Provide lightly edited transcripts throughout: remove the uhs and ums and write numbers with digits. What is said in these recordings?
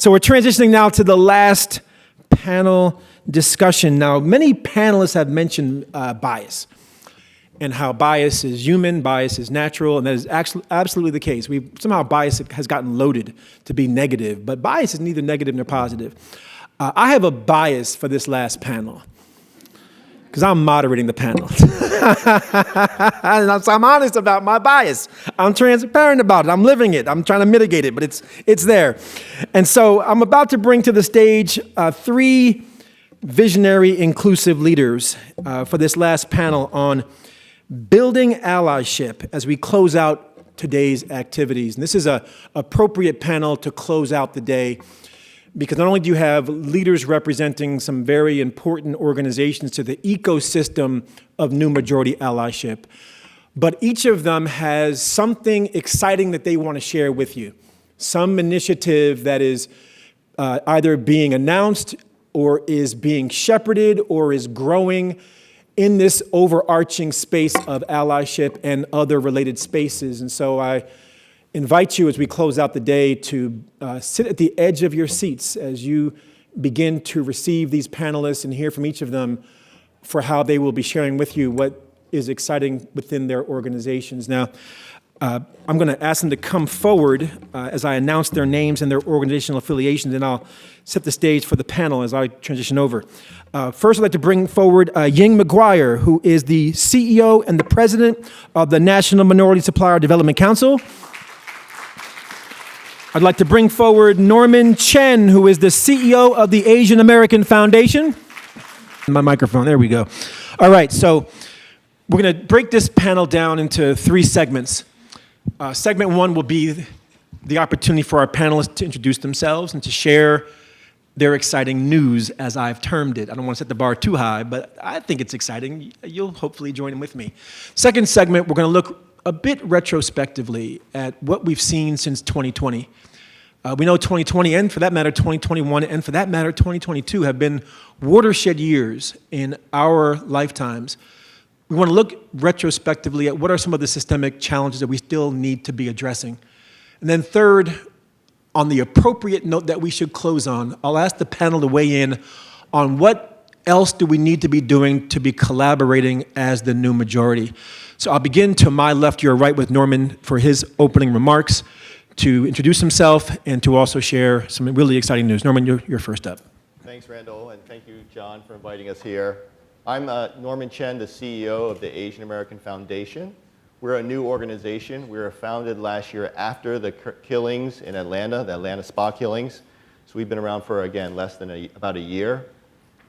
So we're transitioning now to the last panel discussion. Now, many panelists have mentioned bias and how bias is human, bias is natural, and that is actually absolutely the case. Somehow bias has gotten loaded to be negative, but bias is neither negative nor positive. I have a bias for this last panel because I'm moderating the panel. And so I'm honest about my bias. I'm transparent about it. I'm living it. I'm trying to mitigate it, but it's there. And so I'm about to bring to the stage three visionary inclusive leaders for this last panel on building allyship as we close out today's activities. And this is an appropriate panel to close out the day because not only do you have leaders representing some very important organizations to the ecosystem of new majority allyship, but each of them has something exciting that they want to share with you. Some initiative that is either being announced or is being shepherded or is growing in this overarching space of allyship and other related spaces. And so I invite you as we close out the day to sit at the edge of your seats as you begin to receive these panelists and hear from each of them for how they will be sharing with you what is exciting within their organizations. Now, I'm going to ask them to come forward as I announce their names and their organizational affiliations, and I'll set the stage for the panel as I transition over. First, I'd like to bring forward Ying McGuire, who is the CEO and the president of the National Minority Supplier Development Council. I'd like to bring forward Norman Chen, who is the CEO of the Asian American Foundation. My microphone, there we go. All right, so we're going to break this panel down into three segments. Segment one will be the opportunity for our panelists to introduce themselves and to share their exciting news, as I've termed it. I don't want to set the bar too high, but I think it's exciting. You'll hopefully join in with me. Second segment, we're going to look a bit retrospectively at what we've seen since 2020. We know 2020 and for that matter 2021 and for that matter 2022 have been watershed years in our lifetimes. We want to look retrospectively at what are some of the systemic challenges that we still need to be addressing. And then third, on the appropriate note that we should close on, I'll ask the panel to weigh in on what else do we need to be doing to be collaborating as the new majority. So I'll begin to my left, your right, with Norman for his opening remarks, to introduce himself and to also share some really exciting news. Norman, you're first up. Thanks, Randall, and thank you, John, for inviting us here. I'm Norman Chen, the CEO of the Asian American Foundation. We're a new organization. We were founded last year after the killings in Atlanta, the Atlanta spa killings. So we've been around for, again, less than about a year.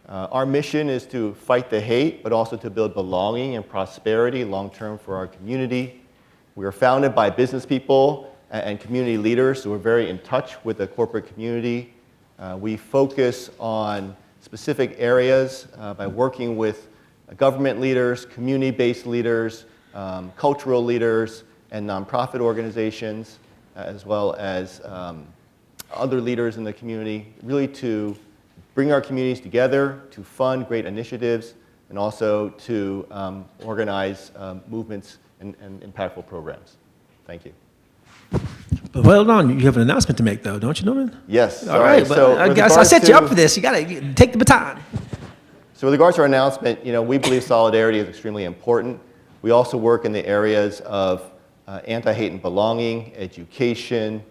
Our mission is to fight the hate, but also to build belonging and prosperity long-term for our community. We were founded by business people and community leaders who are very in touch with the corporate community. We focus on specific areas by working with government leaders, community-based leaders, cultural leaders, and nonprofit organizations, as well as other leaders in the community, really to bring our communities together, to fund great initiatives, and also to organize movements and impactful programs. Thank you. Well done. You have an announcement to make, though, don't you, Norman? Yes. All right. So I guess I set you up for this. You got to take the baton. So with regards to our announcement, we believe solidarity is extremely important. We also work in the areas of anti-hate and belonging, education,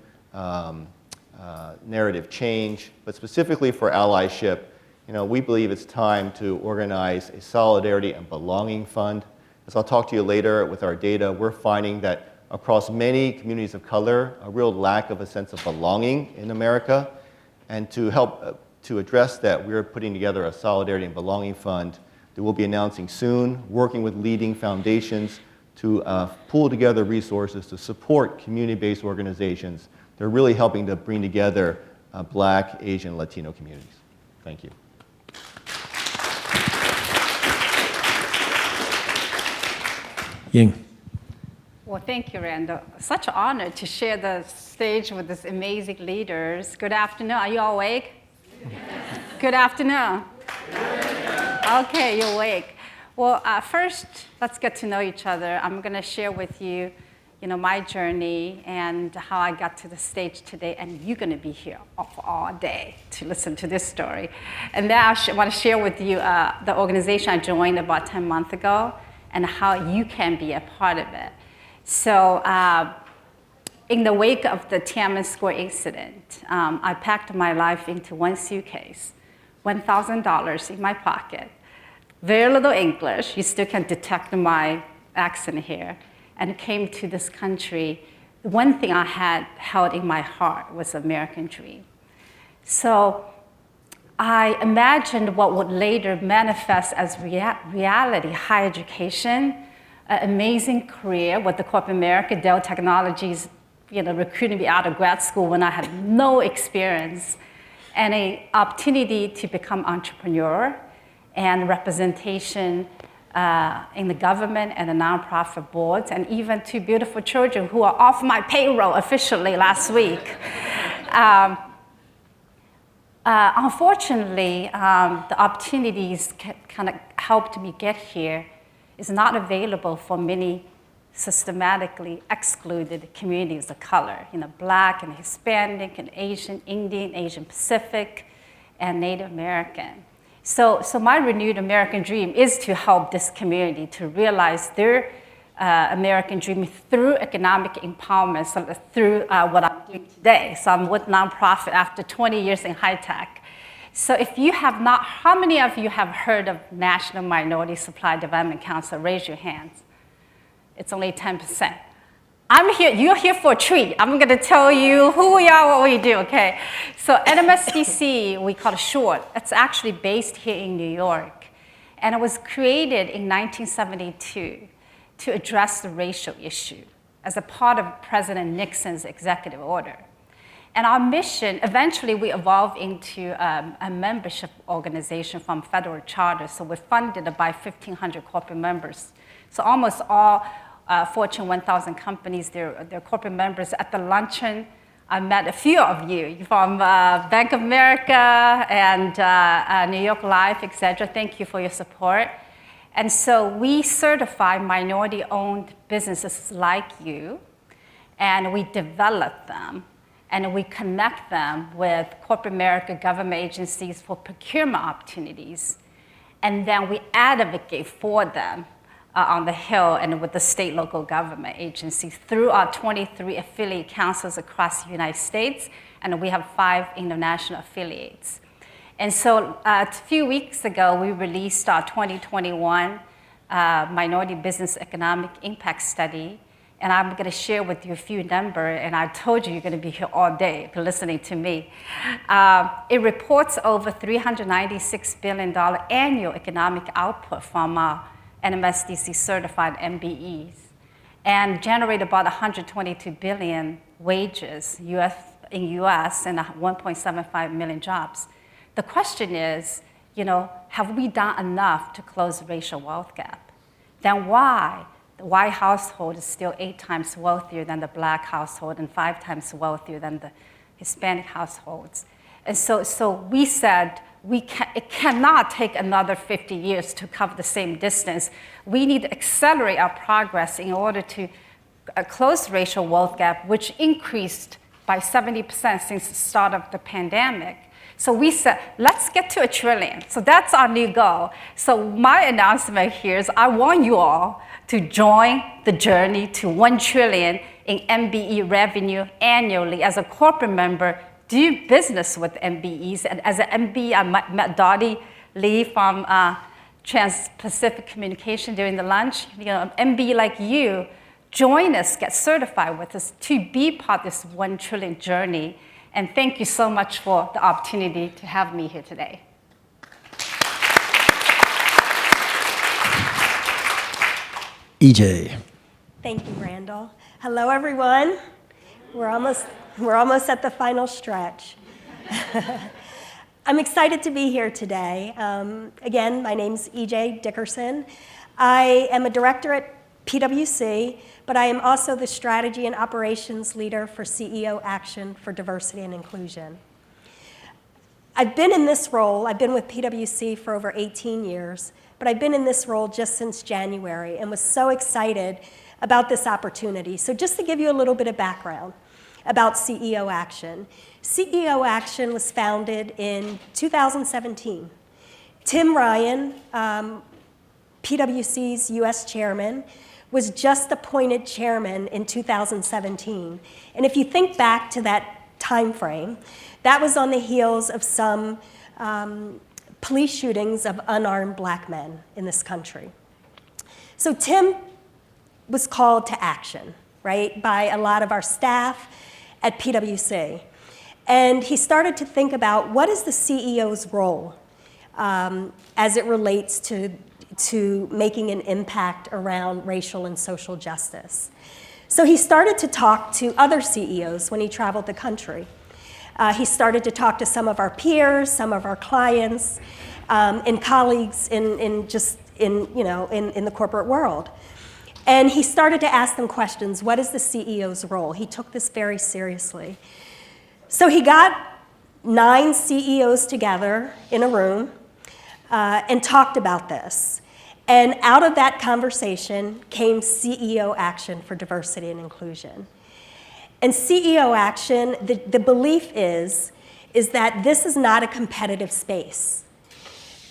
narrative change, but specifically for allyship, we believe it's time to organize a solidarity and belonging fund. As I'll talk to you later with our data, we're finding that across many communities of color, a real lack of a sense of belonging in America. And to help to address that, we're putting together a solidarity and belonging fund that we'll be announcing soon, working with leading foundations to pull together resources to support community-based organizations. They're really helping to bring together Black, Asian, Latino communities. Thank you. Ying. Well, thank you, Randall. Such an honor to share the stage with these amazing leaders. Good afternoon. Are you all awake? Good afternoon. Okay, you're awake. Well, first, let's get to know each other. I'm going to share with you my journey and how I got to the stage today, and you're going to be here for all day to listen to this story. And then I want to share with you the organization I joined about 10 months ago and how you can be a part of it. So in the wake of the Tiananmen Square incident, I packed my life into one suitcase, $1,000 in my pocket, very little English, you still can detect my accent here, and came to this country. One thing I had held in my heart was the American dream. So I imagined what would later manifest as reality, higher education, an amazing career with the corporate America, Dell Technologies, recruiting me out of grad school when I had no experience, and an opportunity to become entrepreneur and representation in the government and the nonprofit boards, and even two beautiful children who are off my payroll officially last week. Unfortunately, the opportunities kind of helped me get here is not available for many systematically excluded communities of color, Black and Hispanic and Asian, Indian, Asian Pacific, and Native American. So my renewed American dream is to help this community to realize their American dream through economic empowerment, so through what I'm doing today. So I'm with nonprofit after 20 years in high tech. So if you have not, how many of you have heard of National Minority Supply Development Council? Raise your hands. It's only 10%. I'm here, you're here for a treat. I'm gonna tell you who we are, what we do, okay? So NMSDC, we call it short. It's actually based here in New York. And it was created in 1972 to address the racial issue as a part of President Nixon's executive order. And our mission, eventually we evolved into a membership organization from federal charter. So we're funded by 1,500 corporate members. So almost all Fortune 1000 companies, they're corporate members. At the luncheon, I met a few of you from Bank of America and New York Life, et cetera. Thank you for your support. And so we certify minority-owned businesses like you, and we develop them, and we connect them with corporate America government agencies for procurement opportunities. And then we advocate for them on the Hill and with the state local government agencies through our 23 affiliate councils across the United States, and we have 5 international affiliates. And so a few weeks ago, we released our 2021 Minority Business Economic Impact Study, and I'm gonna share with you a few numbers, and I told you you're gonna be here all day listening to me. It reports over $396 billion annual economic output from NMSDC certified MBEs, and generate about 122 billion wages in US and 1.75 million jobs. The question is, have we done enough to close the racial wealth gap? Then why the white household is still 8 times wealthier than the Black household and 5 times wealthier than the Hispanic households? And so we said, it cannot take another 50 years to cover the same distance. We need to accelerate our progress in order to close the racial wealth gap, which increased by 70% since the start of the pandemic. So we said, let's get to $1 trillion. So that's our new goal. So my announcement here is I want you all to join the journey to $1 trillion in MBE revenue annually as a corporate member. Do business with MBEs. And as an MBE, I met Dottie Lee from Trans-Pacific Communication during the lunch. MBE like you, join us, get certified with us to be part of this $1 trillion journey. And thank you so much for the opportunity to have me here today. EJ. Thank you, Randall. Hello, everyone. We're almost at the final stretch. I'm excited to be here today. Again, my name's Ethel Dickerson. I am a director at PwC, but I am also the strategy and operations leader for CEO Action for Diversity and Inclusion. I've been in this role, I've been with PwC for over 18 years, but I've been in this role just since January and was so excited about this opportunity. So just to give you a little bit of background about CEO Action. CEO Action was founded in 2017. Tim Ryan, PwC's US chairman, was just appointed chairman in 2017. And if you think back to that time frame, that was on the heels of some police shootings of unarmed black men in this country. So Tim was called to action, right, by a lot of our staff at PwC. And he started to think about what is the CEO's role as it relates to making an impact around racial and social justice. So he started to talk to other CEOs when he traveled the country. He started to talk to some of our peers, some of our clients, and colleagues in the corporate world. And he started to ask them questions. What is the CEO's role? He took this very seriously. So he got 9 CEOs together in a room and talked about this. And out of that conversation came CEO Action for Diversity and Inclusion. And CEO Action, the belief is that this is not a competitive space,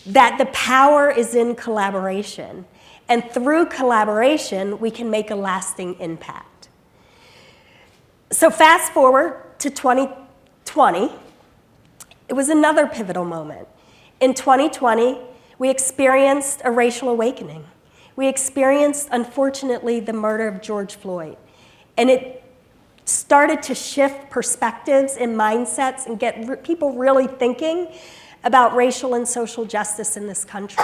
that the power is in collaboration. And through collaboration, we can make a lasting impact. So fast forward to 2020, it was another pivotal moment. In 2020, we experienced a racial awakening. We experienced, unfortunately, the murder of George Floyd. And it started to shift perspectives and mindsets and get people really thinking about racial and social justice in this country.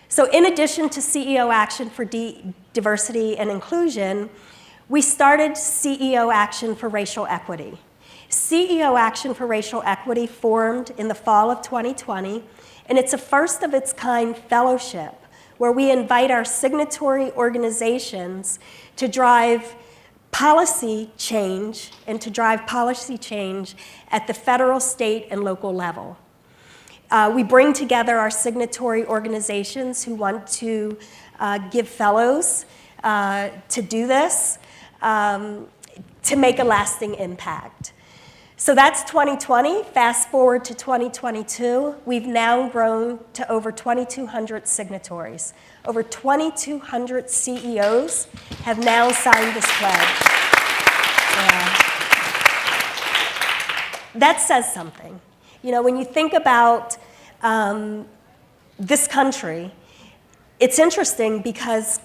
So in addition to CEO Action for Diversity and Inclusion, we started CEO Action for Racial Equity. CEO Action for Racial Equity formed in the fall of 2020, and it's a first of its kind fellowship where we invite our signatory organizations to drive policy change and to drive policy change at the federal, state, and local level. We bring together our signatory organizations who want to give fellows to do this, to make a lasting impact. So that's 2020. Fast forward to 2022. We've now grown to over 2,200 signatories. Over 2,200 CEOs have now signed this pledge. Yeah. That says something. You know, when you think about this country, it's interesting because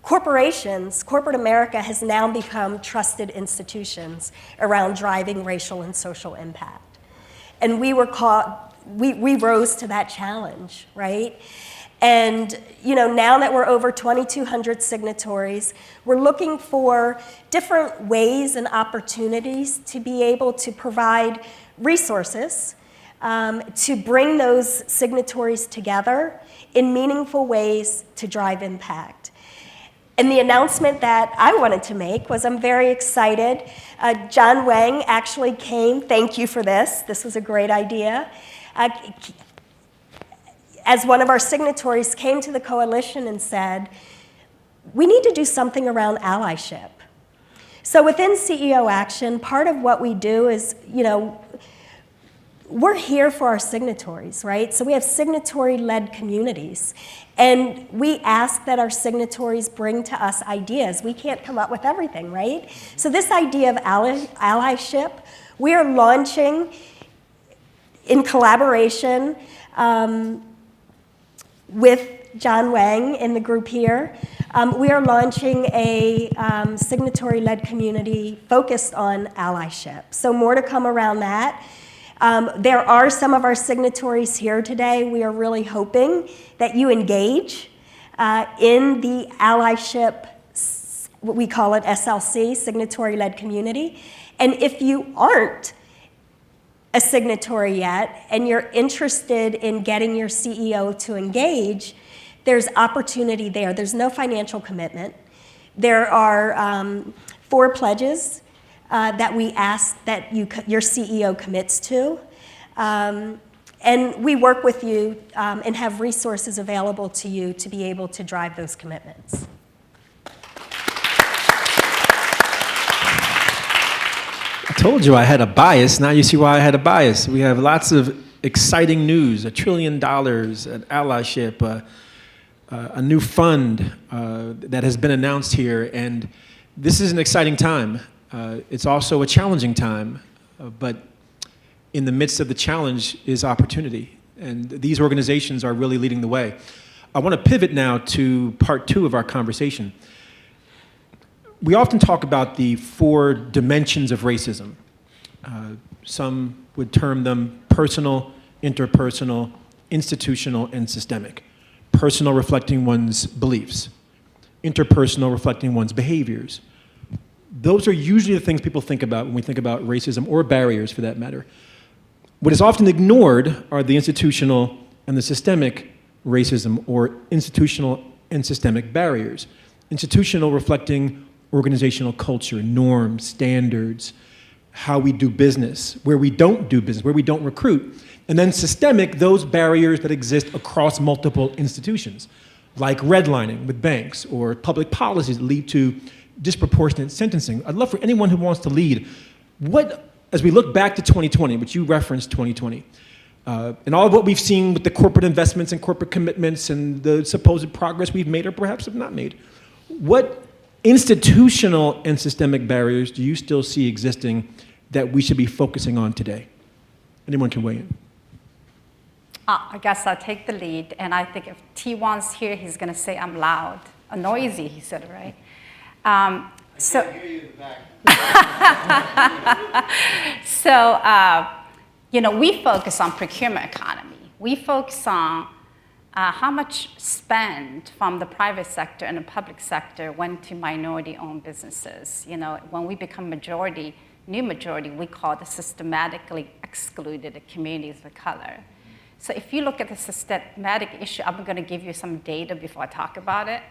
corporate America has now become trusted institutions around driving racial and social impact. And we rose to that challenge, right? And you know, now that we're over 2,200 signatories, we're looking for different ways and opportunities to be able to provide resources to bring those signatories together in meaningful ways to drive impact. And the announcement that I wanted to make was I'm very excited. John Wang actually came, thank you for this, this was a great idea. As one of our signatories came to the coalition and said, we need to do something around allyship. So within CEO Action, part of what we do is, you know, we're here for our signatories, right? So we have signatory-led communities. And we ask that our signatories bring to us ideas. We can't come up with everything, right? So this idea of allyship, we are launching in collaboration with John Wang in the group here. We are launching a signatory-led community focused on allyship. So more to come around that. There are some of our signatories here today. We are really hoping that you engage in the allyship, what we call it SLC, signatory-led community. And if you aren't a signatory yet and you're interested in getting your CEO to engage, there's opportunity there. There's no financial commitment. There are 4 pledges that we ask that your CEO commits to. And we work with you and have resources available to you to be able to drive those commitments. Told you I had a bias. Now you see why I had a bias. We have lots of exciting news, $1 trillion at Allyship, a new fund that has been announced here, and this is an exciting time. It's also a challenging time, but in the midst of the challenge is opportunity, and these organizations are really leading the way. I want to pivot now to part 2 of our conversation. We often talk about the 4 dimensions of racism. Some would term them personal, interpersonal, institutional, and systemic. Personal reflecting one's beliefs, interpersonal reflecting one's behaviors. Those are usually the things people think about when we think about racism, or barriers for that matter. What is often ignored are the institutional and the systemic racism, or institutional and systemic barriers. Institutional reflecting organizational culture, norms, standards, how we do business, where we don't do business, where we don't recruit. And then systemic, those barriers that exist across multiple institutions, like redlining with banks, or public policies that lead to disproportionate sentencing. I'd love for anyone who wants to lead, as we look back to 2020, which you referenced 2020, and all of what we've seen with the corporate investments and corporate commitments and the supposed progress we've made or perhaps have not made, what institutional and systemic barriers do you still see existing that we should be focusing on today? Anyone can weigh in. I guess I'll take the lead, and I think if T1's here, he's going to say I'm loud, noisy, he said, right? So we focus on procurement economy. We focus on how much spend from the private sector and the public sector went to minority-owned businesses. When we become new majority, we call it the systematically excluded communities of color. So if you look at the systematic issue, I'm going to give you some data before I talk about it.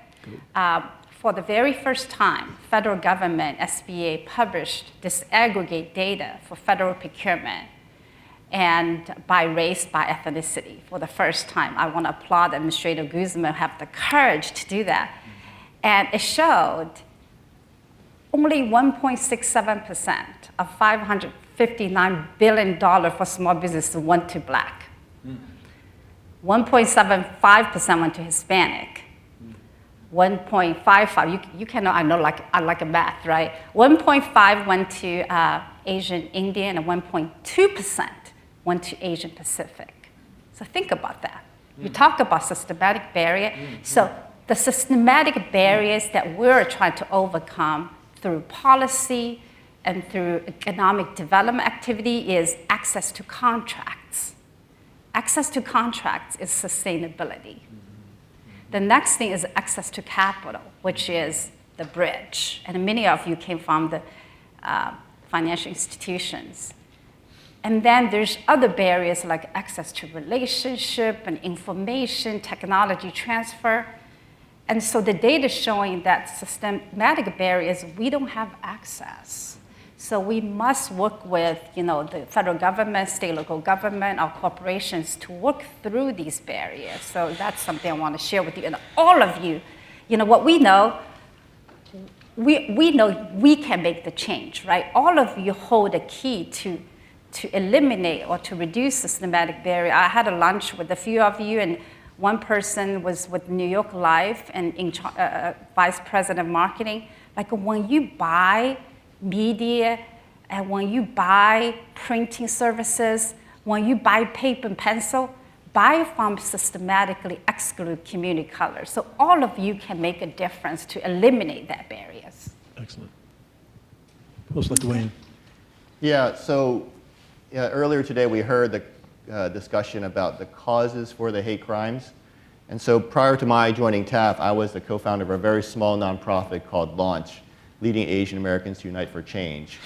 For the very first time, federal government, SBA, published this aggregate data for federal procurement, and by race, by ethnicity, for the first time. I want to applaud Administrator Guzman who have the courage to do that. And it showed only 1.67% of $559 billion for small businesses went to Black. 1.75% went to Hispanic. 1.55, you cannot, I know, I like a math, right? 1.5 went to Asian Indian, and 1.2% went to Asian Pacific. So think about that. You talk about systematic barrier. So the systematic barriers that we're trying to overcome through policy and through economic development activity is access to contracts. Access to contracts is sustainability. The next thing is access to capital, which is the bridge. And many of you came from the financial institutions. And then there's other barriers like access to relationship and information, technology transfer. And so the data is showing that systematic barriers, we don't have access. So we must work with the federal government, state, local government, our corporations to work through these barriers. So that's something I want to share with you. And all of you, what we know, we know we can make the change, right? All of you hold a key to eliminate or to reduce systematic barrier. I had a lunch with a few of you, and one person was with New York Life and vice president of marketing. Like when you buy media, and when you buy printing services, when you buy paper and pencil, buy from systematically excluded community colors. So all of you can make a difference to eliminate that barriers. Excellent. Who else would like to weigh in? Yeah, so earlier today we heard the discussion about the causes for the hate crimes. And so prior to my joining TAF, I was the co-founder of a very small nonprofit called Launch, Leading Asian Americans to Unite for Change.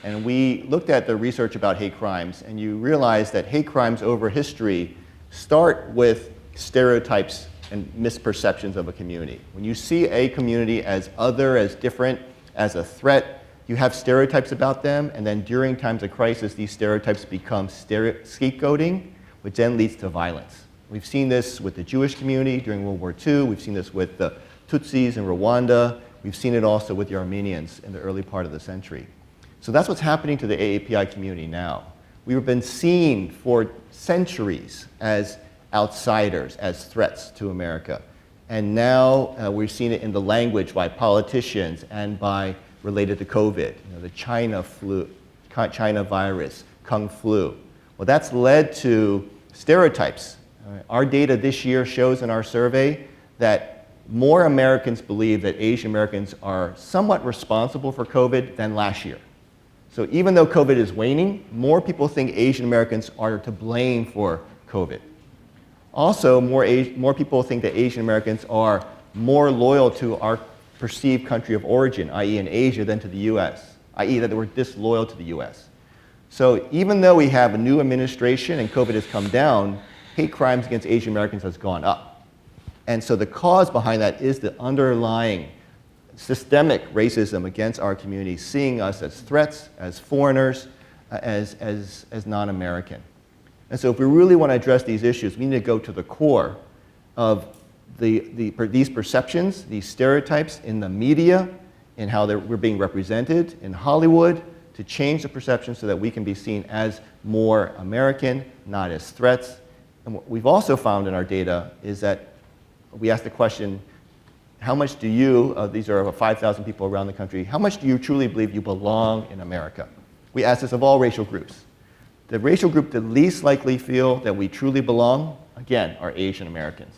And we looked at the research about hate crimes, and you realize that hate crimes over history start with stereotypes and misperceptions of a community. When you see a community as other, as different, as a threat, you have stereotypes about them, and then during times of crisis, these stereotypes become scapegoating, which then leads to violence. We've seen this with the Jewish community during World War II. We've seen this with the Tutsis in Rwanda. We've seen it also with the Armenians in the early part of the century. So that's what's happening to the AAPI community now. We've been seen for centuries as outsiders, as threats to America. And now we've seen it in the language by politicians and by related to COVID, the China flu, China virus, Kung flu. Well, that's led to stereotypes. Our data this year shows in our survey that more Americans believe that Asian Americans are somewhat responsible for COVID than last year. So even though COVID is waning, more people think Asian Americans are to blame for COVID. Also, more people think that Asian Americans are more loyal to our perceived country of origin, i.e. in Asia, than to the US, i.e. that we're disloyal to the US. So even though we have a new administration and COVID has come down, hate crimes against Asian Americans has gone up. And so the cause behind that is the underlying systemic racism against our community, seeing us as threats, as foreigners, as non-American. And so if we really want to address these issues, we need to go to the core of these perceptions, these stereotypes in the media, in how we're being represented in Hollywood, to change the perception so that we can be seen as more American, not as threats. And what we've also found in our data is that we asked the question, how much do you, these are over 5,000 people around the country, how much do you truly believe you belong in America? We asked this of all racial groups. The racial group that least likely feel that we truly belong, again, are Asian Americans.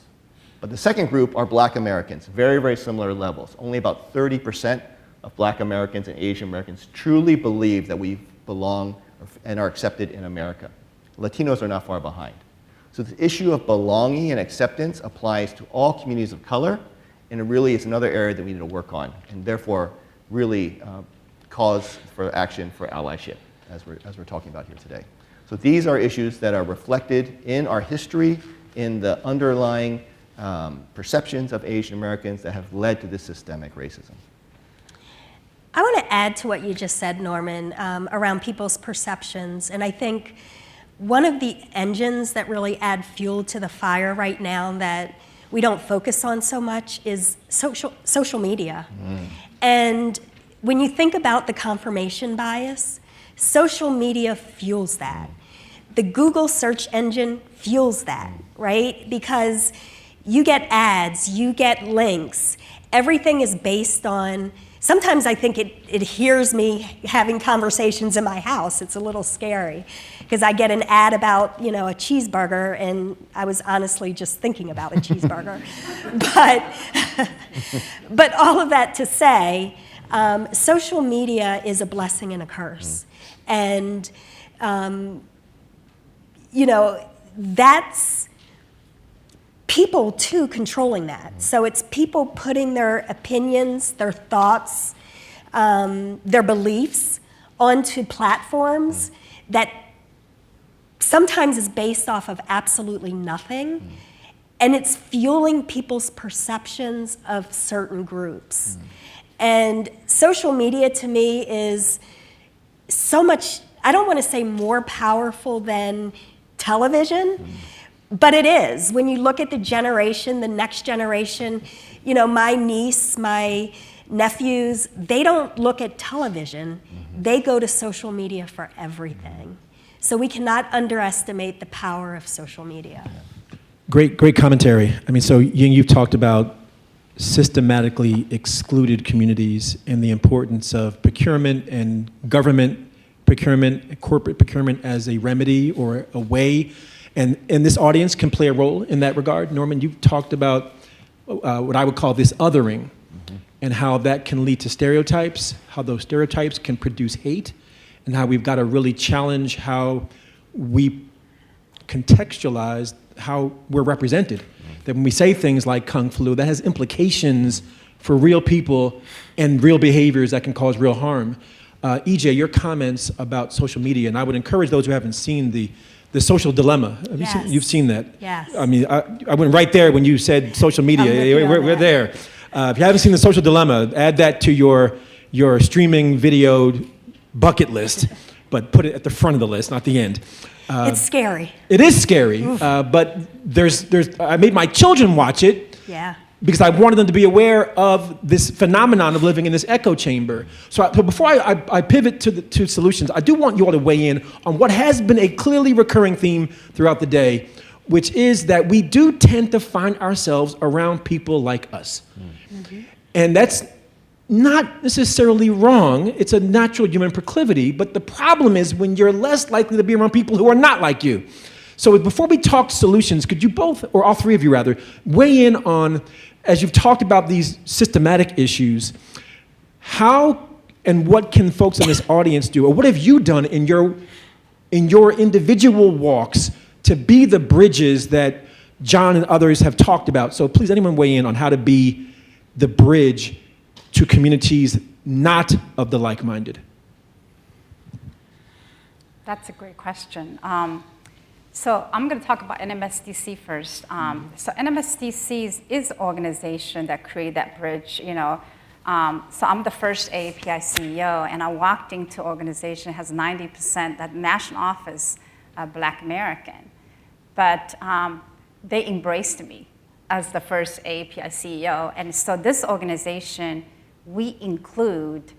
But the second group are Black Americans, very, very similar levels. Only about 30% of Black Americans and Asian Americans truly believe that we belong and are accepted in America. Latinos are not far behind. So the issue of belonging and acceptance applies to all communities of color, and it really is another area that we need to work on, and therefore really cause for action for allyship, as we're talking about here today. So these are issues that are reflected in our history, in the underlying perceptions of Asian Americans that have led to this systemic racism. I want to add to what you just said, Norman, around people's perceptions. And I think one of the engines that really add fuel to the fire right now that we don't focus on so much is social media. And when you think about the confirmation bias, social media fuels that. The Google search engine fuels that, right? Because you get ads, you get links, everything is based on. Sometimes I think it hears me having conversations in my house. It's a little scary because I get an ad about, a cheeseburger, and I was honestly just thinking about a cheeseburger. But all of that to say, social media is a blessing and a curse. And, that's people too controlling that. So it's people putting their opinions, their thoughts, their beliefs onto platforms that sometimes is based off of absolutely nothing. And it's fueling people's perceptions of certain groups. And social media to me is so much, I don't want to say more powerful than television, but it is. When you look at the generation, the next generation, my niece, my nephews, they don't look at television. They go to social media for everything. So we cannot underestimate the power of social media. Great commentary. So Ying, you've talked about systematically excluded communities and the importance of procurement and government procurement, corporate procurement as a remedy or a way. And this audience can play a role in that regard. Norman, you've talked about what I would call this othering, and how that can lead to stereotypes, how those stereotypes can produce hate, and how we've got to really challenge how we contextualize how we're represented. That when we say things like Kung flu, that has implications for real people and real behaviors that can cause real harm. EJ, your comments about social media, and I would encourage those who haven't seen the social dilemma. Yes. You've seen that. Yes. I went right there when you said social media. We're there. If you haven't seen the social dilemma, add that to your streaming video bucket list, but put it at the front of the list, not the end. It's scary. It is scary, but I made my children watch it. Yeah. because I wanted them to be aware of this phenomenon of living in this echo chamber. So before I pivot to solutions, I do want you all to weigh in on what has been a clearly recurring theme throughout the day, which is that we do tend to find ourselves around people like us. Mm-hmm. And that's not necessarily wrong. It's a natural human proclivity, but the problem is when you're less likely to be around people who are not like you. So before we talk solutions, could you both, or all three of you rather, weigh in on, as you've talked about these systematic issues, how and what can folks in this audience do, or what have you done in your individual walks to be the bridges that John and others have talked about? So please, anyone weigh in on how to be the bridge to communities not of the like-minded? That's a great question. So I'm going to talk about NMSDC first. So NMSDC is an organization that created that bridge, you know. So I'm the first AAPI CEO, and I walked into an organization that has 90% that national office Black American. But they embraced me as the first AAPI CEO. And so this organization, we include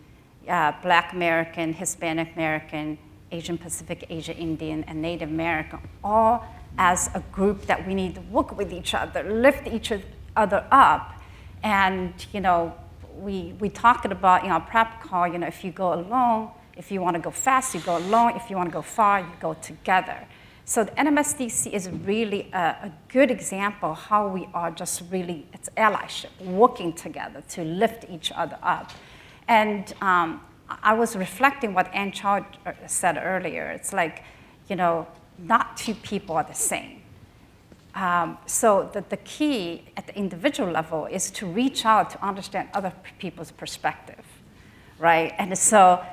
Black American, Hispanic American, Asian Pacific, Asian Indian, and Native American, all as a group that we need to work with each other, lift each other up. And, you know, we talked about in our prep call, you know, if you go alone, if you want to go fast, you go alone. If you want to go far, you go together. So the NMSDC is really a good example of how we are just really, it's allyship, working together to lift each other up. And I was reflecting what Ann Chow said earlier. It's like, you know, not two people are the same. So the key at the individual level is to reach out to understand other people's perspective, right? And so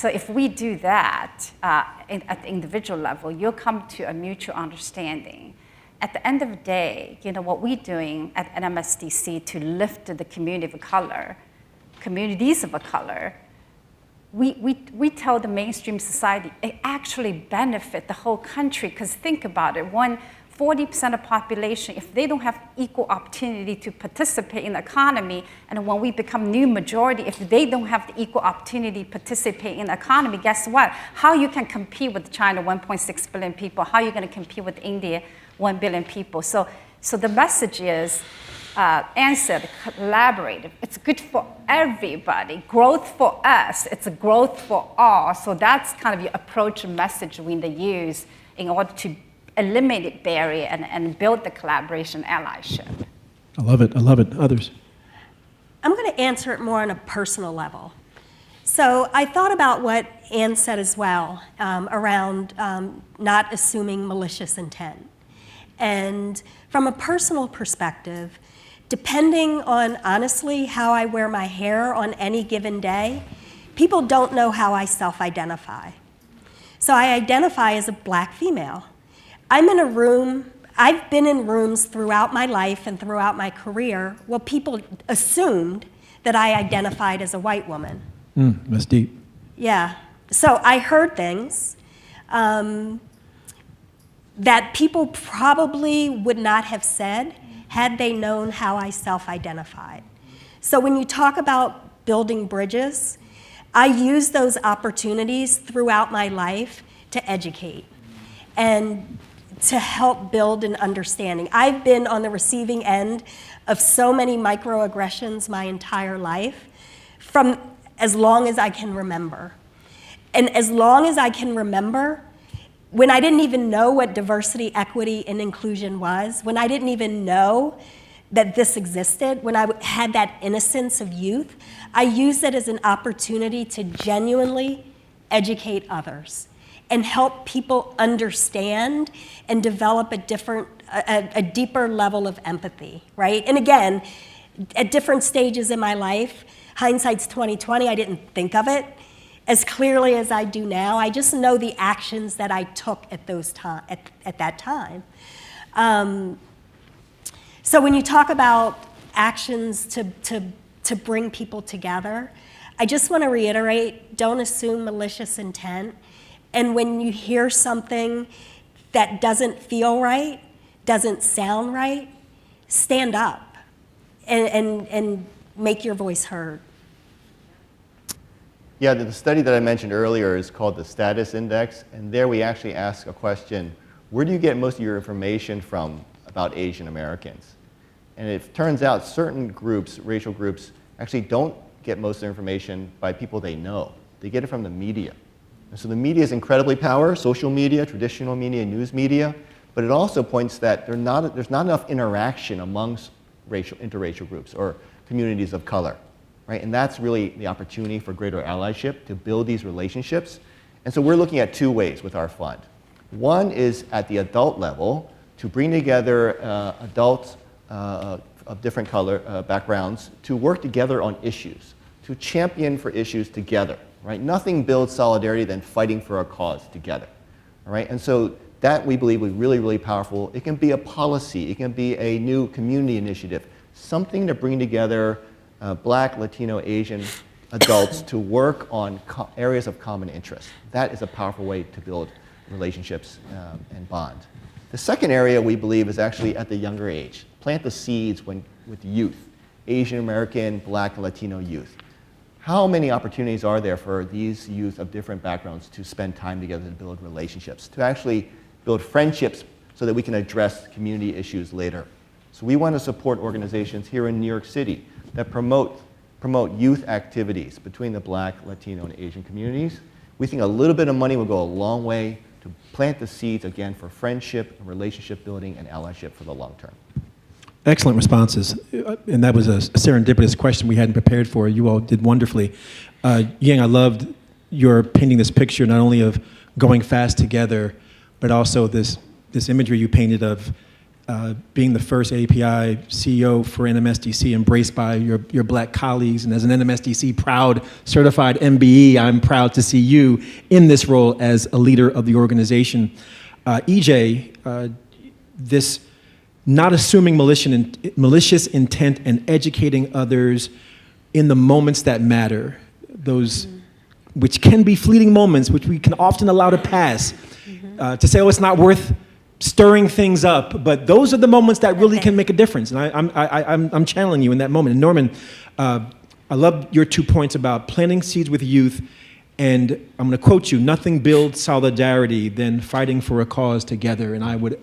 if we do that at the individual level, you'll come to a mutual understanding. At the end of the day, you know, what we're doing at NMSDC to lift the communities of color, we tell the mainstream society it actually benefit the whole country, because think about it, 40% of population, if they don't have equal opportunity to participate in the economy, and when we become new majority, if they don't have the equal opportunity to participate in the economy, guess what? How you can compete with China, 1.6 billion people? How are you going to compete with India, 1 billion people? So the message is, Ann said, collaborative. It's good for everybody. Growth for us. It's a growth for all. So that's kind of your approach and message we need to use in order to eliminate barrier and build the collaboration allyship. I love it. I love it. Others? I'm going to answer it more on a personal level. So I thought about what Ann said as well around not assuming malicious intent. And from a personal perspective, depending on, honestly, how I wear my hair on any given day, people don't know how I self-identify. So I identify as a Black female. I'm in a room, I've been in rooms throughout my life and throughout my career where people assumed that I identified as a white woman. That's deep. Yeah. So I heard things that people probably would not have said had they known how I self-identified. So when you talk about building bridges, I use those opportunities throughout my life to educate and to help build an understanding. I've been on the receiving end of so many microaggressions my entire life, from as long as I can remember. And as long as I can remember, when I didn't even know what diversity, equity, and inclusion was, when I didn't even know that this existed, when I had that innocence of youth, I used it as an opportunity to genuinely educate others and help people understand and develop a deeper level of empathy, right? And again, at different stages in my life, hindsight's 20/20, I didn't think of it as clearly as I do now. I just know the actions that I took at that time. So when you talk about actions to bring people together, I just want to reiterate, don't assume malicious intent. And when you hear something that doesn't feel right, doesn't sound right, stand up and make your voice heard? Yeah, the study that I mentioned earlier is called the Status Index, and there we actually ask a question, where do you get most of your information from about Asian Americans? And it turns out certain groups, racial groups, actually don't get most of their information by people they know. They get it from the media. And so the media is incredibly powerful, social media, traditional media, news media, but it also points that there's not enough interaction amongst interracial groups or communities of color. Right? And that's really the opportunity for greater allyship to build these relationships. And so we're looking at two ways with our fund. One is at the adult level to bring together adults of different color backgrounds to work together on issues, to champion for issues together. Right? Nothing builds solidarity than fighting for a cause together. All right? And so that we believe is really, really powerful. It can be a policy. It can be a new community initiative, something to bring together Black, Latino, Asian adults to work on areas of common interest. That is a powerful way to build relationships and bond. The second area we believe is actually at the younger age. Plant the seeds with youth, Asian American, Black, and Latino youth. How many opportunities are there for these youth of different backgrounds to spend time together to build relationships, to actually build friendships so that we can address community issues later? So we want to support organizations here in New York City that promote youth activities between the Black, Latino, and Asian communities. We think a little bit of money will go a long way to plant the seeds, again, for friendship, relationship building, and allyship for the long term. Excellent responses. And that was a serendipitous question we hadn't prepared for. You all did wonderfully. Ying, I loved your painting this picture not only of going fast together, but also this imagery you painted of being the first API CEO for NMSDC, embraced by your Black colleagues. And as an NMSDC proud certified MBE, I'm proud to see you in this role as a leader of the organization. EJ, this not assuming malicious intent and educating others in the moments that matter, those which can be fleeting moments, which we can often allow to pass, to say, oh, it's not worth stirring things up, but those are the moments that really can make a difference. And I'm channeling you in that moment. And Norman, I love your 2 points about planting seeds with youth, and I'm going to quote you: "Nothing builds solidarity than fighting for a cause together." And I would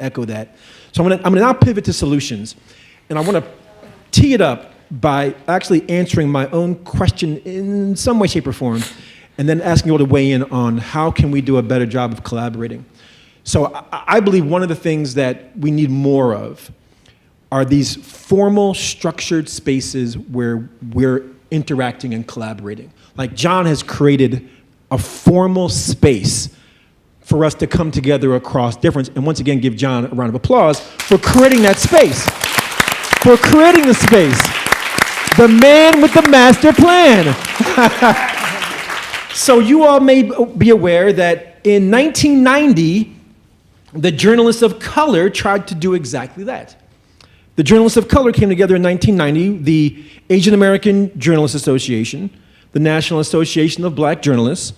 echo that. So I'm going to now pivot to solutions, and I want to tee it up by actually answering my own question in some way, shape, or form, and then asking you all to weigh in on how can we do a better job of collaborating. So I believe one of the things that we need more of are these formal, structured spaces where we're interacting and collaborating. Like John has created a formal space for us to come together across difference. And once again, give John a round of applause for creating that space, for creating the space. The man with the master plan. So you all may be aware that in 1990, the journalists of color tried to do exactly that. The journalists of color came together in 1990, the Asian American Journalists Association, the National Association of Black Journalists,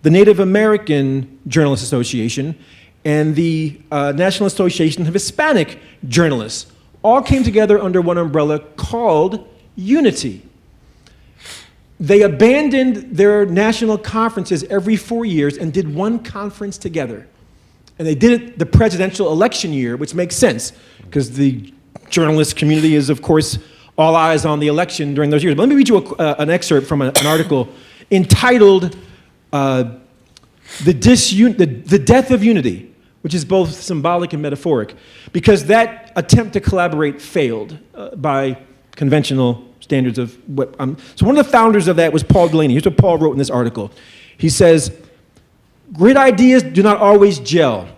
the Native American Journalists Association, and the National Association of Hispanic Journalists, all came together under one umbrella called Unity. They abandoned their national conferences every 4 years and did one conference together. And they did it the presidential election year, which makes sense, because the journalist community is, of course, all eyes on the election during those years. But let me read you an excerpt from an article entitled The Death of Unity, which is both symbolic and metaphoric, because that attempt to collaborate failed by conventional standards of what so one of the founders of that was Paul Delaney. Here's what Paul wrote in this article. He says, "Great ideas do not always gel.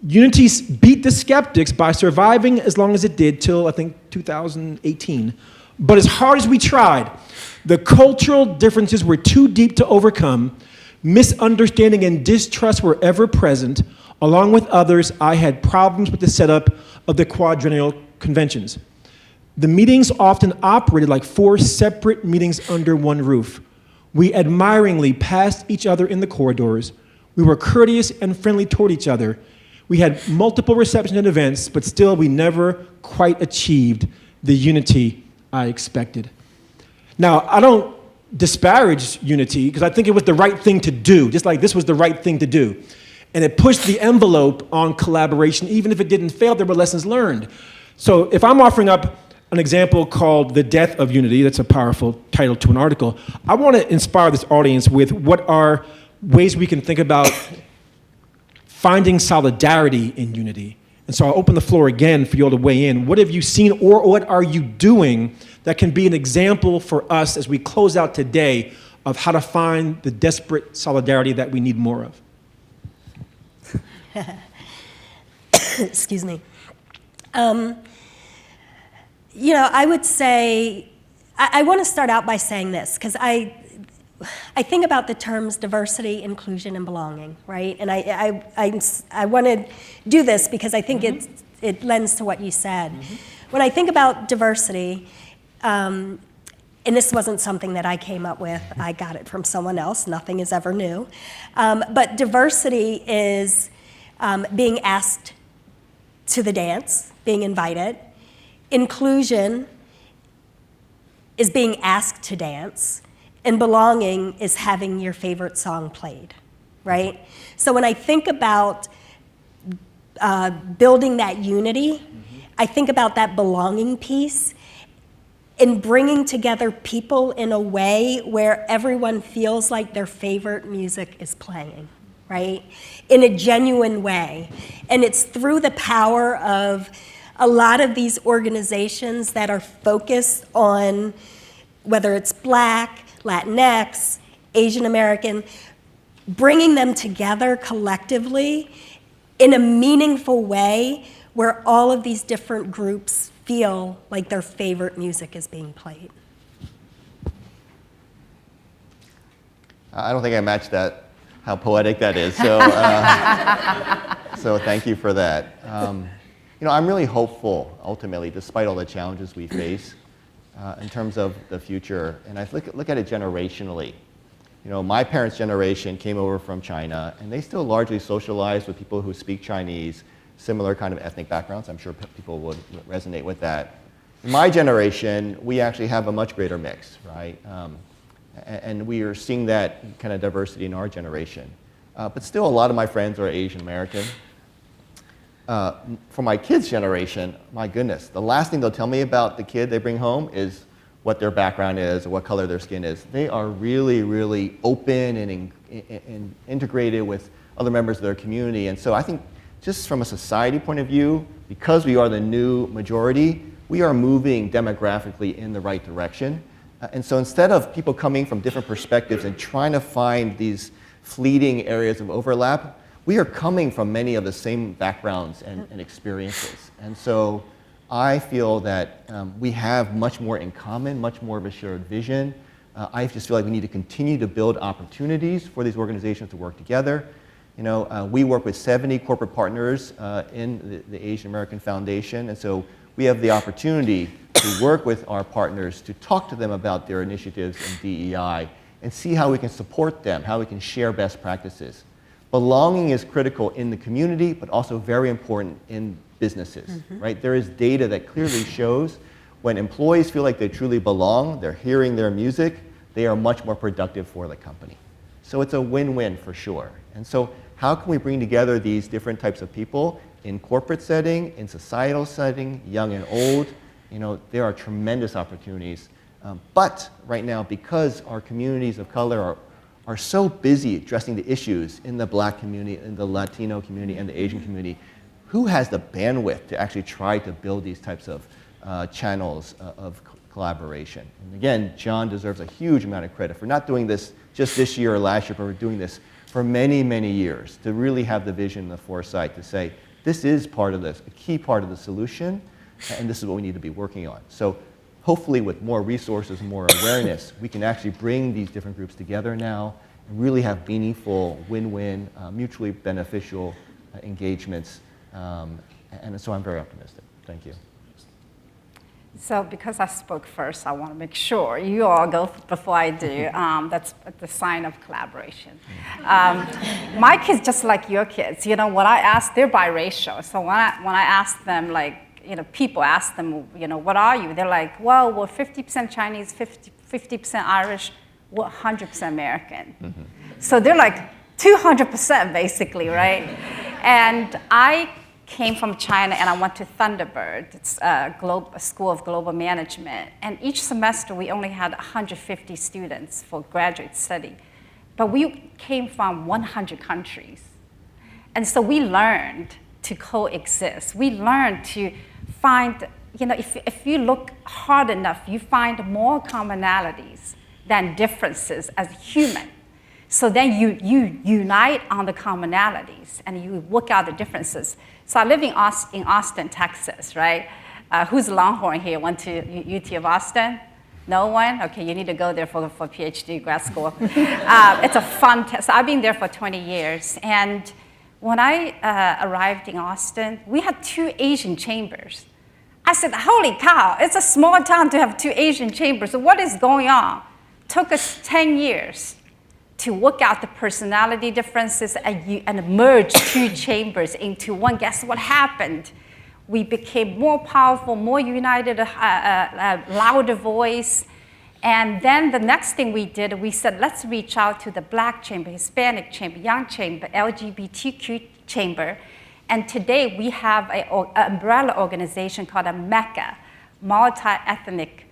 Unity beat the skeptics by surviving as long as it did till, I think, 2018. But as hard as we tried, the cultural differences were too deep to overcome. Misunderstanding and distrust were ever present. Along with others, I had problems with the setup of the quadrennial conventions. The meetings often operated like 4 separate meetings under one roof. We admiringly passed each other in the corridors. We were courteous and friendly toward each other. We had multiple receptions and events, but still we never quite achieved the unity I expected. Now, I don't disparage unity because I think it was the right thing to do, just like this was the right thing to do. And it pushed the envelope on collaboration. Even if it didn't fail, there were lessons learned. So if I'm offering up an example called The Death of Unity, that's a powerful title to an article, I want to inspire this audience with what are ways we can think about finding solidarity in unity. And so I'll open the floor again for you all to weigh in. What have you seen or what are you doing that can be an example for us as we close out today of how to find the desperate solidarity that we need more of? Excuse me. I would say, I want to start out by saying this, because I think about the terms diversity, inclusion, and belonging, right? And I want to do this because I think it lends to what you said. When I think about diversity, and this wasn't something that I came up with, I got it from someone else, nothing is ever new. But diversity is being asked to the dance, being invited. Inclusion is being asked to dance. And belonging is having your favorite song played, right? So when I think about building that unity, I think about that belonging piece and bringing together people in a way where everyone feels like their favorite music is playing, right? In a genuine way. And it's through the power of a lot of these organizations that are focused on whether it's Black, Latinx, Asian American, bringing them together collectively in a meaningful way where all of these different groups feel like their favorite music is being played. I don't think I matched that, how poetic that is. So, so thank you for that. I'm really hopeful, ultimately, despite all the challenges we face, in terms of the future. And I look at it generationally. My parents' generation came over from China, and they still largely socialize with people who speak Chinese, similar kind of ethnic backgrounds. I'm sure people would resonate with that. In my generation, we actually have a much greater mix, right? And we are seeing that kind of diversity in our generation. But still, a lot of my friends are Asian American. For my kids' generation, my goodness, the last thing they'll tell me about the kid they bring home is what their background is or what color their skin is. They are really, really open and integrated with other members of their community. And so I think just from a society point of view, because we are the new majority, we are moving demographically in the right direction. And so instead of people coming from different perspectives and trying to find these fleeting areas of overlap, we are coming from many of the same backgrounds and experiences. And so I feel that we have much more in common, much more of a shared vision. I just feel like we need to continue to build opportunities for these organizations to work together. We work with 70 corporate partners in the Asian American Foundation, and so we have the opportunity to work with our partners to talk to them about their initiatives in DEI and see how we can support them, how we can share best practices. Belonging is critical in the community, but also very important in businesses, right? There is data that clearly shows when employees feel like they truly belong, they're hearing their music, they are much more productive for the company. So it's a win-win for sure. And so how can we bring together these different types of people in corporate setting, in societal setting, young and old? There are tremendous opportunities. But right now, because our communities of color are so busy addressing the issues in the Black community, in the Latino community, and the Asian community, who has the bandwidth to actually try to build these types of channels of collaboration? And again, John deserves a huge amount of credit for not doing this just this year or last year, but for doing this for many, many years, to really have the vision and the foresight to say, this is part of this, a key part of the solution, and this is what we need to be working on. So hopefully with more resources and more awareness, we can actually bring these different groups together now and really have meaningful, win-win, mutually beneficial engagements. And so I'm very optimistic. Thank you. So because I spoke first, I want to make sure you all go before I do. That's the sign of collaboration. My kids, just like your kids, when I ask, they're biracial. So when I ask them, like, people ask them, what are you? They're like, well, we're 50% Chinese, 50% Irish, we're 100% American. Mm-hmm. So they're like 200% basically, right? And I came from China and I went to Thunderbird. It's a school of global management. And each semester we only had 150 students for graduate study. But we came from 100 countries. And so we learned to coexist. We learned to find, if you look hard enough, you find more commonalities than differences as human. So then you unite on the commonalities and you work out the differences. So I live in Austin, Texas, right? Who's Longhorn here? Went to UT of Austin? No one? Okay, you need to go there for PhD grad school. It's a fun test. So I've been there for 20 years. And when I arrived in Austin, we had 2 Asian chambers. I said, holy cow, it's a small town to have 2 Asian chambers. So what is going on? Took us 10 years to work out the personality differences and merge 2 chambers into one. Guess what happened? We became more powerful, more united, louder voice. And then the next thing we did, we said, let's reach out to the Black chamber, Hispanic chamber, young chamber, LGBTQ chamber. And today we have an umbrella organization called a MECA, Multi-Ethnic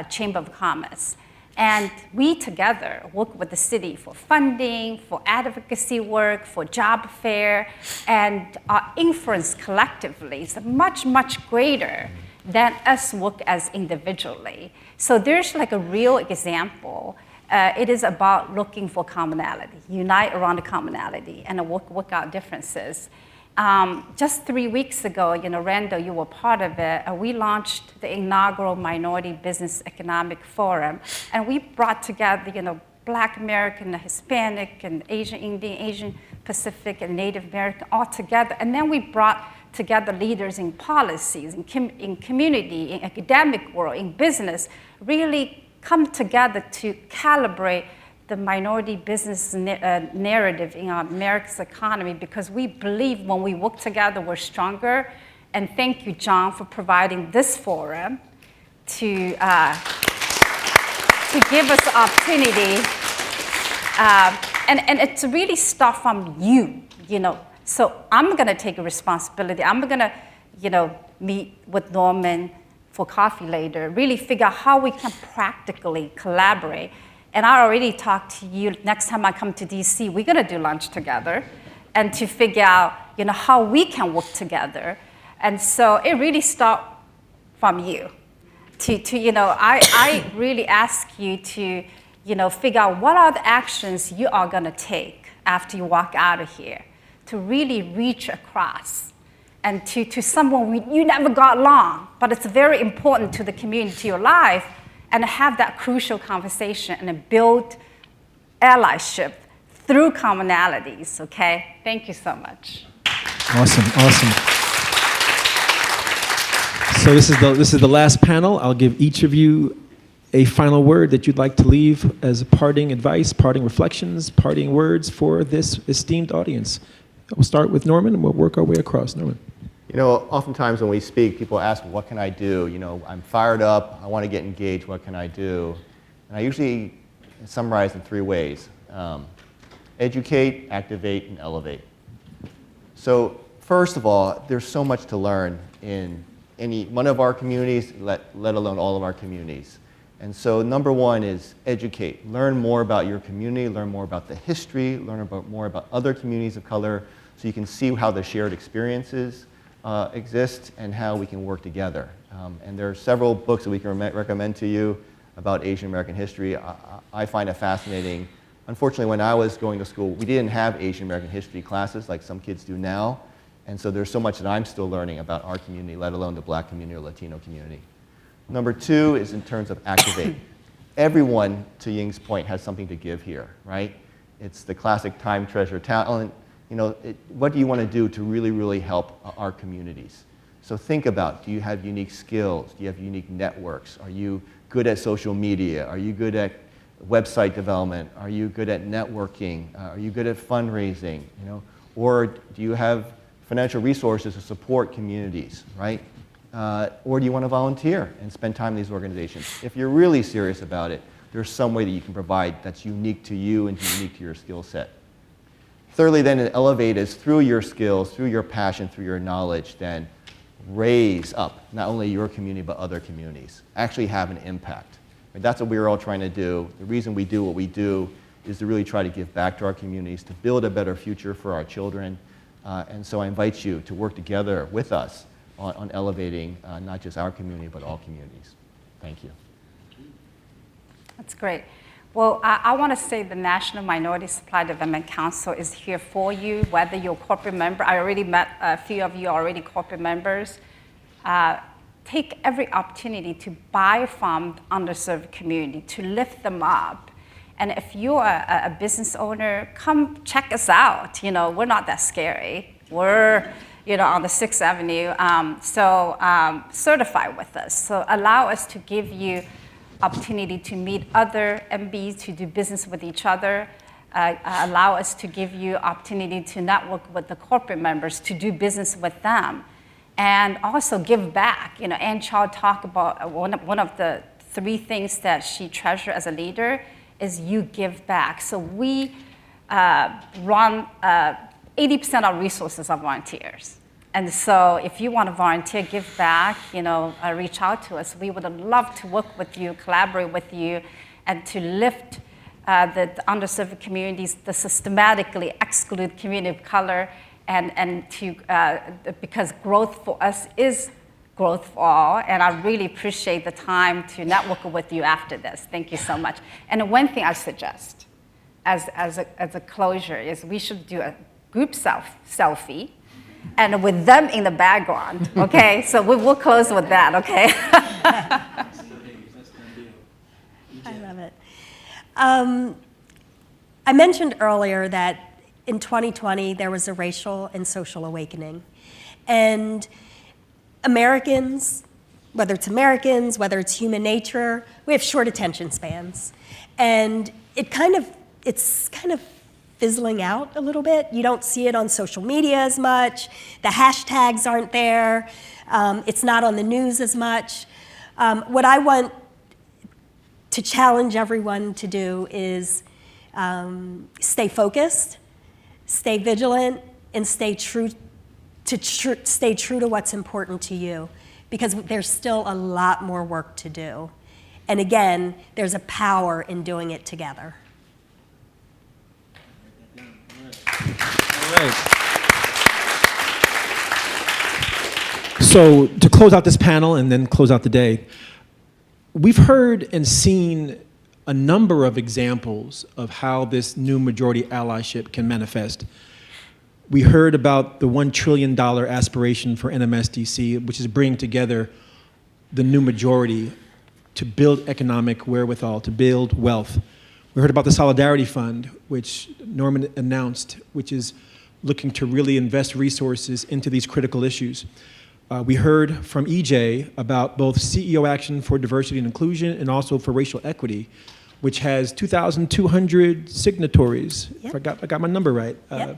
Chamber of Commerce. And we together work with the city for funding, for advocacy work, for job fair, and our influence collectively is much, much greater than us work as individually. So there's like a real example. It is about looking for commonality, unite around the commonality, and work out differences. Just 3 weeks ago, Randal, you were part of it, we launched the inaugural Minority Business Economic Forum, and we brought together, Black American, Hispanic, and Asian Indian, Asian Pacific, and Native American all together. And then we brought together leaders in policies, in community, in academic world, in business, really come together to calibrate the minority business narrative in America's economy, because we believe when we work together, we're stronger. And thank you, John, for providing this forum to give us the opportunity. And it's really start from you. So I'm going to take a responsibility. I'm going to, meet with Norman for coffee later, really figure out how we can practically collaborate. And I already talked to you, next time I come to DC, we're going to do lunch together and to figure out, how we can work together. And so it really starts from you. I really ask you to, figure out what are the actions you are going to take after you walk out of here to really reach across and to someone you never got along, but it's very important to the community, to your life, and have that crucial conversation and build allyship through commonalities, okay? Thank you so much. Awesome. So this is the last panel. I'll give each of you a final word that you'd like to leave as parting advice, parting reflections, parting words for this esteemed audience. We'll start with Norman, and we'll work our way across. Norman. Oftentimes when we speak, people ask, what can I do? I'm fired up, I want to get engaged, what can I do? And I usually summarize in 3 ways. Educate, activate, and elevate. So first of all, there's so much to learn in any one of our communities, let alone all of our communities. And so number 1 is educate. Learn more about your community, learn more about the history, learn more about other communities of color, so you can see how the shared experiences exist and how we can work together. And there are several books that we can recommend to you about Asian American history. I find it fascinating. Unfortunately, when I was going to school, we didn't have Asian American history classes like some kids do now. And so there's so much that I'm still learning about our community, let alone the Black community or Latino community. Number 2 is in terms of activate. Everyone, to Ying's point, has something to give here, right? It's the classic time, treasure, talent. What do you want to do to really, really help our communities? So think about, do you have unique skills? Do you have unique networks? Are you good at social media? Are you good at website development? Are you good at networking? Are you good at fundraising? Or do you have financial resources to support communities, right? Or do you want to volunteer and spend time in these organizations? If you're really serious about it, there's some way that you can provide that's unique to you and unique to your skill set. Thirdly, then, elevate is through your skills, through your passion, through your knowledge, then raise up not only your community but other communities. Actually have an impact. And that's what we're all trying to do. The reason we do what we do is to really try to give back to our communities, to build a better future for our children. And so I invite you to work together with us on elevating not just our community but all communities. Thank you. That's great. Well, I want to say the National Minority Supply Development Council is here for you, whether you're a corporate member. I already met a few of you already corporate members. Take every opportunity to buy from the underserved community, to lift them up. And if you're a business owner, come check us out. We're not that scary. We're on the 6th Avenue, certify with us. So allow us to give you opportunity to meet other MBs, to do business with each other, allow us to give you opportunity to network with the corporate members, to do business with them, and also give back. Ann Chow talked about one of the 3 things that she treasures as a leader is you give back. So we run 80% of our resources are volunteers. And so if you want to volunteer, give back, reach out to us. We would love to work with you, collaborate with you, and to lift the underserved communities, the systematically excluded community of color, and to because growth for us is growth for all. And I really appreciate the time to network with you after this. Thank you so much. And one thing I suggest as a closure is we should do a group selfie. And with them in the background, okay? So we'll close with that, okay? I love it. I mentioned earlier that in 2020, there was a racial and social awakening. And Americans, whether it's human nature, we have short attention spans. And it's kind of fizzling out a little bit. You don't see it on social media as much. The hashtags aren't there. It's not on the news as much. What I want to challenge everyone to do is stay focused, stay vigilant, and stay true to what's important to you, because there's still a lot more work to do. And again, there's a power in doing it together. All right. So to close out this panel and then close out the day, we've heard and seen a number of examples of how this new majority allyship can manifest. We heard about the $1 trillion aspiration for NMSDC, which is bringing together the new majority to build economic wherewithal, to build wealth. We heard about the Solidarity Fund, which Norman announced, which is looking to really invest resources into these critical issues. We heard from EJ about both CEO Action for Diversity and Inclusion and also for Racial Equity, which has 2,200 signatories, Yep. if I got my number right, Yep.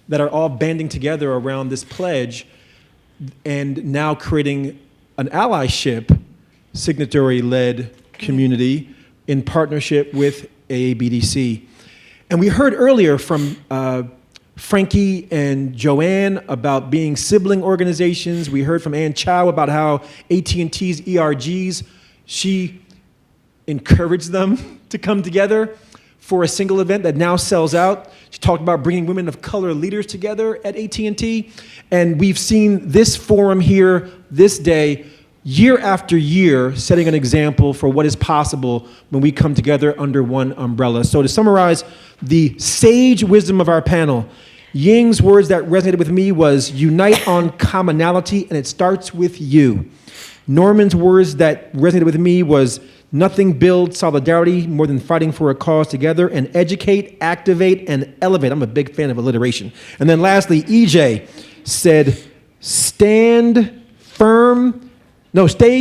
that are all banding together around this pledge and now creating an allyship signatory-led community in partnership with AABDC. And we heard earlier from Frankie and Joanne about being sibling organizations. We heard from Ann Chow about how AT&T's ERGs, she encouraged them to come together for a single event that now sells out. She talked about bringing women of color leaders together at AT&T. And we've seen this forum here this day, year after year, setting an example for what is possible when we come together under one umbrella. So to summarize the sage wisdom of our panel, Ying's words that resonated with me was unite on commonality, and it starts with you. Norman's words that resonated with me was nothing builds solidarity more than fighting for a cause together, and educate, activate, and elevate. I'm a big fan of alliteration. And then lastly, EJ said, stay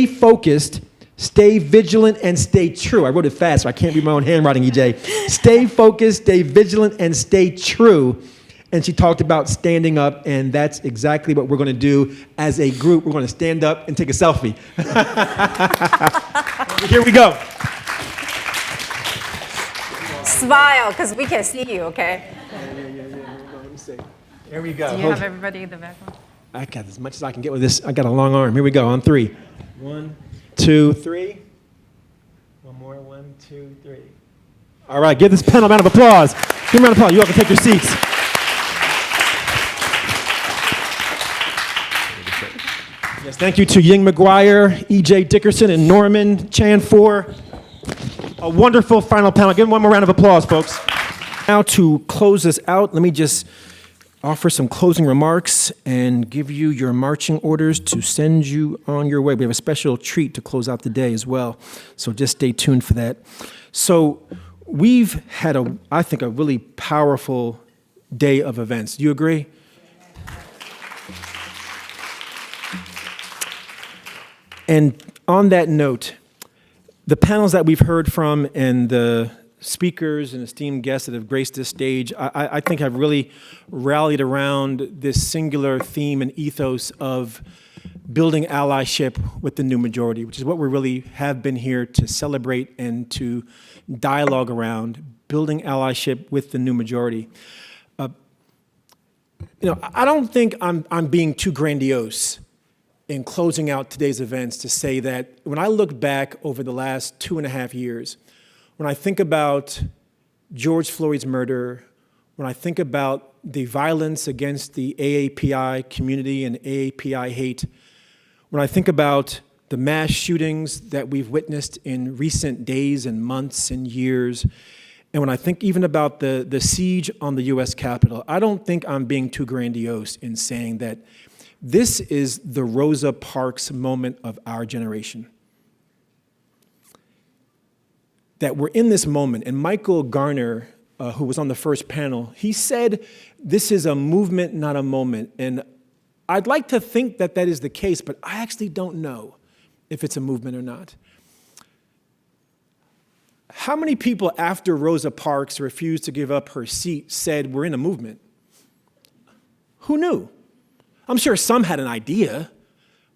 focused, stay vigilant, and stay true. I wrote it fast, so I can't read my own handwriting, EJ. Stay focused, stay vigilant, and stay true. and she talked about standing up, and that's exactly what we're going to do as a group. We're going to stand up and take a selfie. Here we go. Smile, because we can see you, okay? Here we go. Do you have everybody in the background? I got as much as I can get with this. I got a long arm. Here we go on 3. 1, 2, 3. One more. 1, 2, 3. All right, give this panel a round of applause. Give them a round of applause. You all can take your seats. Yes, thank you to Ying McGuire, E.J. Dickerson, and Norman Chen for a wonderful final panel. Give them one more round of applause, folks. Now to close this out, let me just offer some closing remarks and give you your marching orders to send you on your way. We have a special treat to close out the day as well, so just stay tuned for that. So we've had, I think, a really powerful day of events. Do you agree? And on that note, the panels that we've heard from and the speakers and esteemed guests that have graced this stage, I think have really rallied around this singular theme and ethos of building allyship with the new majority, which is what we really have been here to celebrate and to dialogue around, building allyship with the new majority. I don't think I'm being too grandiose in closing out today's events to say that when I look back over the last 2.5 years, when I think about George Floyd's murder, when I think about the violence against the AAPI community and AAPI hate, when I think about the mass shootings that we've witnessed in recent days and months and years, and when I think even about the siege on the U.S. Capitol, I don't think I'm being too grandiose in saying that this is the Rosa Parks moment of our generation. That we're in this moment, and Michael Garner, who was on the first panel, he said, this is a movement, not a moment. And I'd like to think that that is the case, but I actually don't know if it's a movement or not. How many people after Rosa Parks refused to give up her seat said we're in a movement? Who knew? I'm sure some had an idea,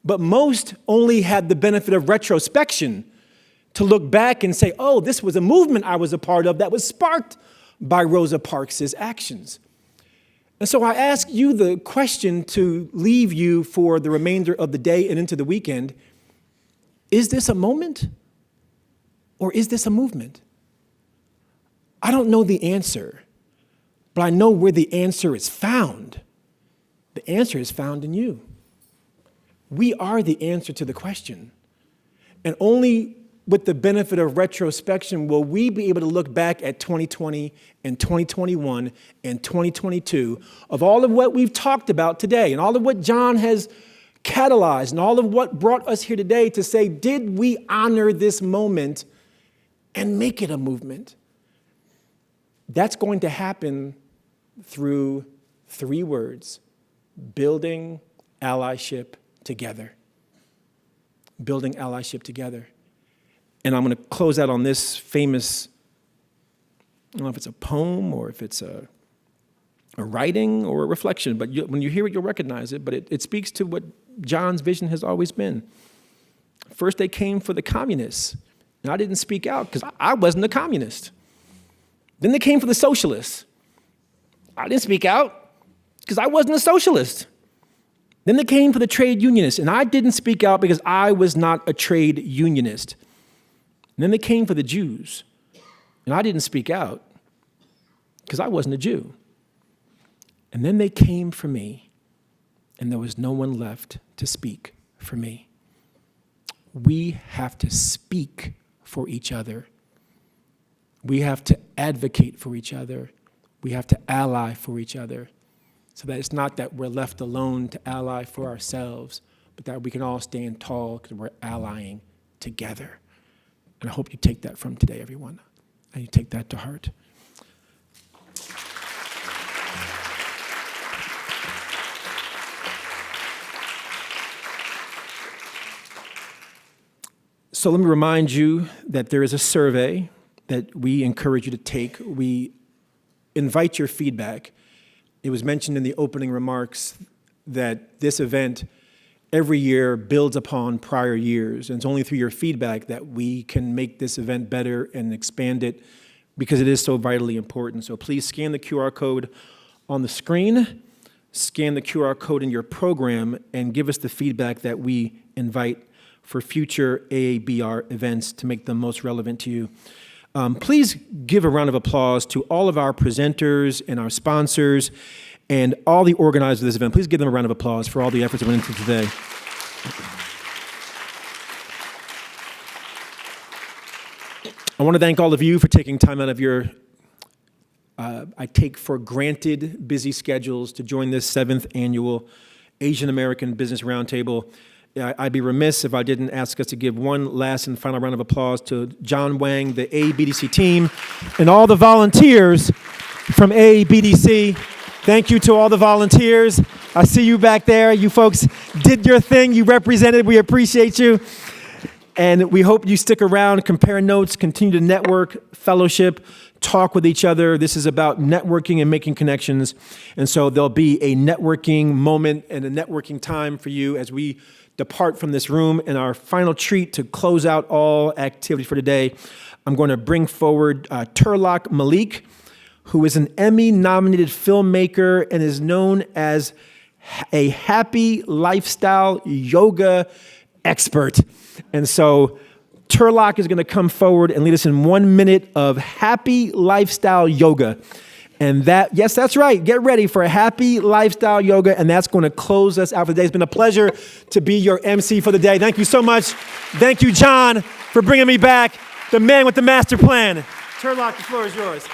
but most only had the benefit of retrospection to look back and say, oh, this was a movement I was a part of that was sparked by Rosa Parks' actions. And so I ask you the question to leave you for the remainder of the day and into the weekend. Is this a moment or is this a movement? I don't know the answer, but I know where the answer is found. The answer is found in you. We are the answer to the question. And only with the benefit of retrospection will we be able to look back at 2020 and 2021 and 2022 of all of what we've talked about today and all of what John has catalyzed and all of what brought us here today to say, did we honor this moment and make it a movement? That's going to happen through 3 words: building allyship together. Building allyship together. And I'm going to close out on this famous, I don't know if it's a poem or if it's a writing or a reflection, but when you hear it, you'll recognize it. But it speaks to what John's vision has always been. First, they came for the communists, and I didn't speak out because I wasn't a communist. Then they came for the socialists. I didn't speak out because I wasn't a socialist. Then they came for the trade unionists, and I didn't speak out because I was not a trade unionist. And then they came for the Jews, and I didn't speak out because I wasn't a Jew. And then they came for me, and there was no one left to speak for me. We have to speak for each other. We have to advocate for each other. We have to ally for each other, so that it's not that we're left alone to ally for ourselves, but that we can all stand tall because we're allying together. And I hope you take that from today, everyone, and you take that to heart. So let me remind you that there is a survey that we encourage you to take. We invite your feedback. It was mentioned in the opening remarks that this event every year builds upon prior years. And it's only through your feedback that we can make this event better and expand it because it is so vitally important. So please scan the QR code on the screen, scan the QR code in your program, and give us the feedback that we invite for future AABR events to make them most relevant to you. Please give a round of applause to all of our presenters and our sponsors and all the organizers of this event. Please give them a round of applause for all the efforts that went into today. I want to thank all of you for taking time out of your, I take for granted, busy schedules to join this 7th annual Asian American Business Roundtable. I'd be remiss if I didn't ask us to give one last and final round of applause to John Wang, the AABDC team, and all the volunteers from AABDC. Thank you to all the volunteers. I see you back there. You folks did your thing. You represented. We appreciate you. And we hope you stick around, compare notes, continue to network, fellowship, talk with each other. This is about networking and making connections. And so there'll be a networking moment and a networking time for you as we depart from this room. And our final treat to close out all activity for today, I'm going to bring forward Turlock Malik, who is an Emmy-nominated filmmaker and is known as a happy lifestyle yoga expert. And so Turlock is going to come forward and lead us in 1 minute of happy lifestyle yoga. And that, yes, that's right. Get ready for a happy lifestyle yoga, and that's going to close us out for the day. It's been a pleasure to be your MC for the day. Thank you so much. Thank you, John, for bringing me back, the man with the master plan. Turlock, the floor is yours.